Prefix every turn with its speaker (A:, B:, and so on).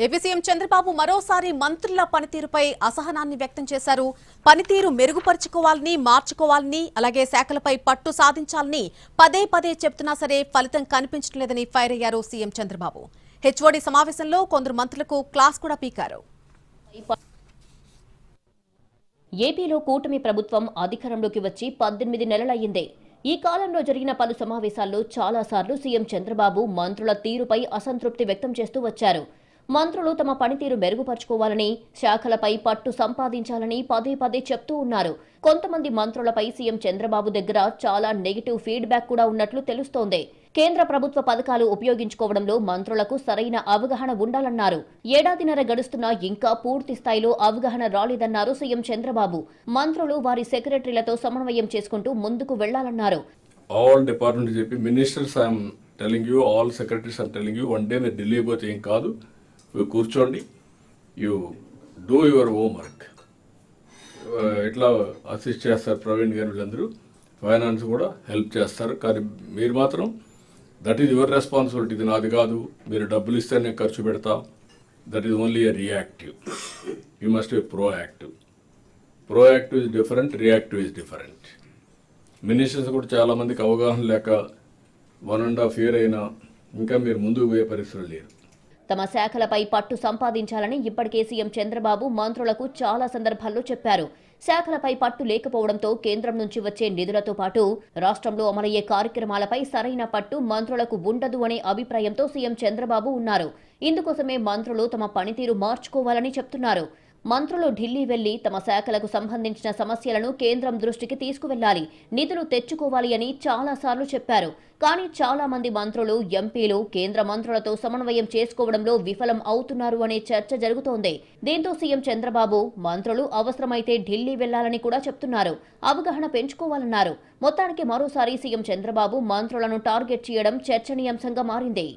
A: AP CM Chandrababu మరోసారి మంత్రుల పనితీరుపై అసహనాన్ని వ్యక్తం చేశారు. పనితీరు మెరుగుపరుచుకోవాలని, మార్చుకోవాలని, అలాగే శాఖలపై పట్టు సాధించాలని పదే పదే చెప్తున్నా సరే ఫలితం కనిపించడం లేదని ఫైర్ అయ్యారు సీఎం చంద్రబాబు. హెచ్ఓడి సమావేశంలో కొందరు మంత్రులకు క్లాస్ కూడా పీకారు.
B: ఏపీలో కూటమి ప్రభుత్వం అధికారంలోకి వచ్చి 18 నెలలయ్యిందే. ఈ కాలంలో జరిగిన పలు సమావేశాల్లో చాలాసార్లు సీఎం చంద్రబాబు మంత్రుల తీరుపై అసంతృప్తి వ్యక్తం చేస్తూ వచ్చారు. మంత్రులు తమ పనితీరు మెరుగుపరుచుకోవాలని, శాఖలపై పట్టు సంపాదించాలని పదే పదే చెప్తూ ఉన్నారు. కొంతమంది మంత్రులపై సీఎం చంద్రబాబు దగ్గర చాలా నెగిటివ్ ఫీడ్బ్యాక్ కూడా ఉన్నట్లు తెలుస్తోంది. కేంద్ర ప్రభుత్వ పథకాలు ఉపయోగించుకోవడంలో మంత్రులకు సరైన అవగాహన ఉండాలన్నారు. ఏడాదిన్నర గడుస్తున్నా ఇంకా పూర్తి స్థాయిలో అవగాహన రాలేదన్నారు సీఎం చంద్రబాబు. మంత్రులు వారి సెక్రటరీలతో సమన్వయం చేసుకుంటూ ముందుకు వెళ్లాలన్నారు.
C: ఆల్ డిపార్ట్మెంట్ చెప్పి ministers I'm telling you, all secretaries I'm telling you, one day మీరు ఢిల్లీ పోతే ఏం కాదు, కూర్చోండి, యూ డూ యువర్ హోంవర్క్. ఇట్లా అసిస్ట్ చేస్తారు ప్రవీణ్ గారు, వీళ్ళందరూ ఫైనాన్స్ కూడా హెల్ప్ చేస్తారు. కానీ మీరు మాత్రం దట్ ఈజ్ యువర్ రెస్పాన్సిబిలిటీ, ఇది నాది కాదు, మీరు డబ్బులు ఇస్తే నేను ఖర్చు పెడతా. That is only a reactive. You must be proactive. Proactive is different, reactive is different. Ministers కూడా చాలామందికి అవగాహన లేక 1.5 year అయినా ఇంకా మీరు ముందుకు పోయే పరిస్థితులు లేరు.
B: తమ శాఖలపై పట్టు సంపాదించాలని ఇప్పటికే సీఎం చంద్రబాబు మంత్రులకు చాలా సందర్భాల్లో చెప్పారు. శాఖలపై పట్టు లేకపోవడంతో కేంద్రం నుంచి వచ్చే నిధులతో పాటు రాష్ట్రంలో అమలయ్యే కార్యక్రమాలపై సరైన పట్టు మంత్రులకు ఉండదు అనే అభిప్రాయంతో సీఎం చంద్రబాబు ఉన్నారు. ఇందుకోసమే మంత్రులు తమ పనితీరు మార్చుకోవాలని చెప్తున్నారు. మంత్రులు ఢిల్లీ వెళ్లి తమ శాఖలకు సంబంధించిన సమస్యలను కేంద్రం దృష్టికి తీసుకువెళ్లాలి, నిధులు తెచ్చుకోవాలి అని చాలాసార్లు చెప్పారు. కానీ చాలా మంది మంత్రులు, ఎంపీలు కేంద్ర మంత్రులతో సమన్వయం చేసుకోవడంలో విఫలం అవుతున్నారు అనే చర్చ జరుగుతోంది. దీంతో సీఎం చంద్రబాబు మంత్రులు అవసరమైతే ఢిల్లీ వెళ్లాలని కూడా చెప్తున్నారు. అవగాహన పెంచుకోవాలన్నారు. మొత్తానికి మరోసారి సీఎం చంద్రబాబు మంత్రులను టార్గెట్ చేయడం చర్చనీయాంశంగా మారింది.